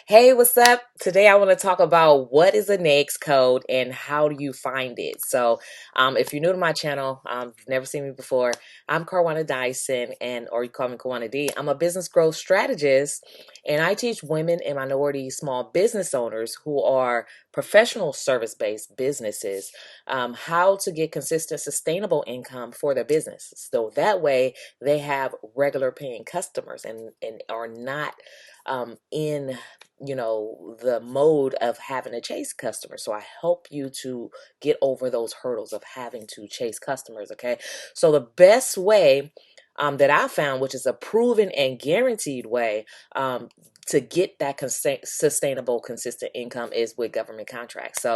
Hey, what's up? Today I want to talk about what is a NAICS code and how do you find it. If you're new to my channel, you've never seen me before, I'm Karwanna D, or you call me Karwanna D. I'm a business growth strategist, and I teach women and minority small business owners who are professional service-based businesses how to get consistent, sustainable income for their business. So that way they have regular paying customers and are not in the mode of having to chase customers. So I help you to get over those hurdles of having to chase customers. Okay, so the best way that I found, which is a proven and guaranteed way to get that sustainable, consistent income, is with government contracts.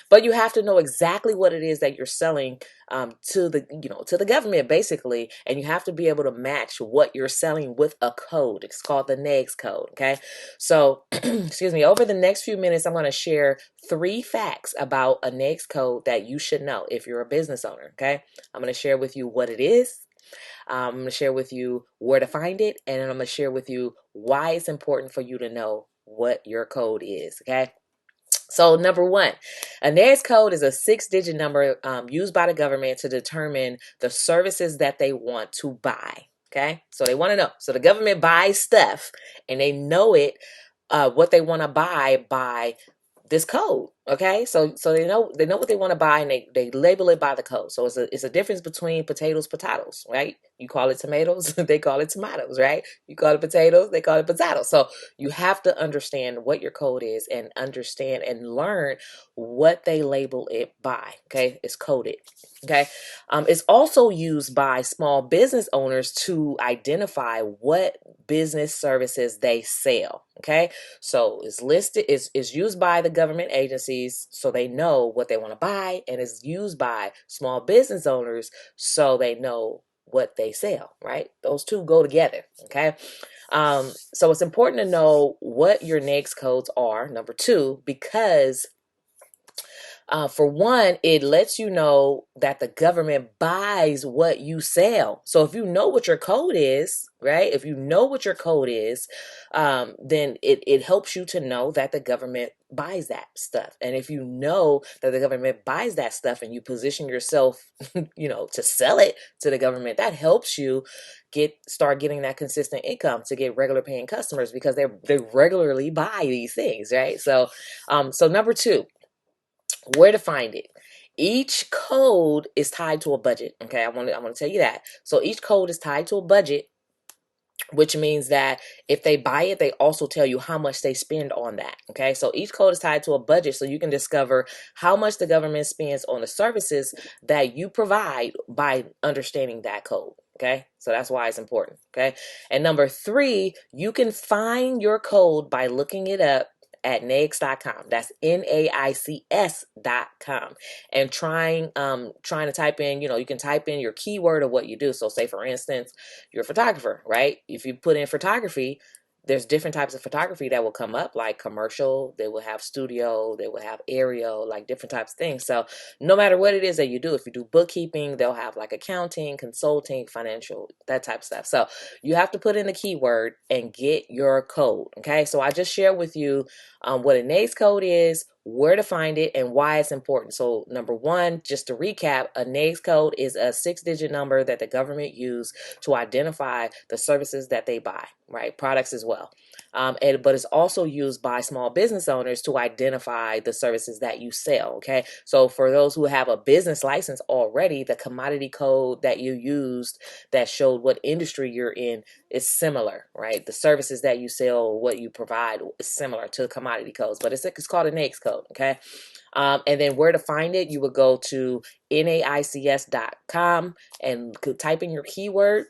But you have to know exactly what it is that you're selling to the government, basically, and you have to be able to match what you're selling with a code. It's called the NAICS code. Okay, so excuse me. Over the next few minutes, I'm going to share 3 facts about a NAICS code that you should know if you're a business owner. Okay, I'm going to share with you what it is. I'm going to share with you where to find it, and then I'm going to share with you why it's important for you to know what your code is. Okay. So number 1, a NAICS code is a 6-digit number used by the government to determine the services that they want to buy. Okay, so they want to know. So the government buys stuff, and they know it, what they want to buy by this code. Okay, so they know what they want to buy, and they label it by the code. So it's a difference between potatoes, right? You call it tomatoes, they call it tomatoes, right? You call it potatoes, they call it potatoes. So you have to understand what your code is and understand and learn what they label it by. Okay, it's coded. Okay, it's also used by small business owners to identify what business services they sell. Okay, so it's listed, is used by the government agencies so they know what they want to buy, and it's used by small business owners so they know what they sell, right? Those two go together. Okay, so it's important to know what your NAICS codes are, number 2, because for one, it lets you know that the government buys what you sell. So if you know what your code is, right? If you know what your code is, then it helps you to know that the government buys that stuff. And if you know that the government buys that stuff and you position yourself, to sell it to the government, that helps you start getting that consistent income to get regular paying customers because they regularly buy these things, right? So number 2, where to find it. Each code is tied to a budget. Okay, I want to tell you that. So each code is tied to a budget, which means that if they buy it, they also tell you how much they spend on that. Okay, so each code is tied to a budget, so you can discover how much the government spends on the services that you provide by understanding that code. Okay, so that's why it's important. Okay, and number 3, you can find your code by looking it up at NAICS.com. That's NAICS.com, and trying to type in, you can type in your keyword of what you do. So say, for instance, you're a photographer, right? If you put in photography, there's different types of photography that will come up, like commercial, they will have studio, they will have aerial, like different types of things. So no matter what it is that you do, if you do bookkeeping, they'll have like accounting, consulting, financial, that type of stuff. So you have to put in the keyword and get your code. Okay, so I just shared with you what a NAICS code is, where to find it, and why it's important. So number 1, just to recap, a NAICS code is a 6-digit number that the government use to identify the services that they buy, right? Products as well. But it's also used by small business owners to identify the services that you sell. Okay, so for those who have a business license already, the commodity code that you used that showed what industry you're in is similar, right? The services that you sell, what you provide, is similar to commodity codes, but it's called a NAICS code. Okay, and then where to find it, you would go to NAICS.com and type in your keyword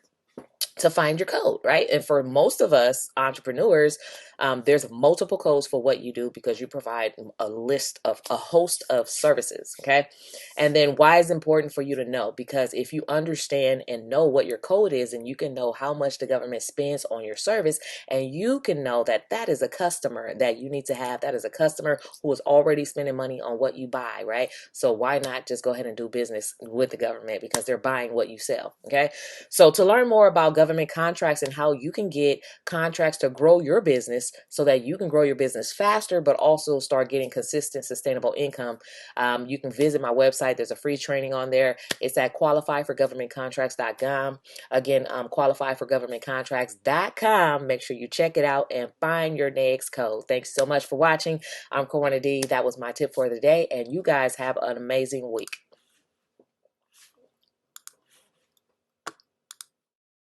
to find your code, right? And for most of us entrepreneurs, there's multiple codes for what you do because you provide a host of services. Okay, and then why is important for you to know? Because if you understand and know what your code is, and you can know how much the government spends on your service, and you can know that that is a customer that you need to have, that is a customer who is already spending money on what you buy, right? So why not just go ahead and do business with the government because they're buying what you sell? Okay, so to learn more about about government contracts and how you can get contracts to grow your business so that you can grow your business faster, but also start getting consistent, sustainable income. You can visit my website. There's a free training on there. It's at qualifyforgovernmentcontracts.com. Again, qualifyforgovernmentcontracts.com. Make sure you check it out and find your NAICS code. Thanks so much for watching. I'm Karwanna D. That was my tip for the day, and you guys have an amazing week.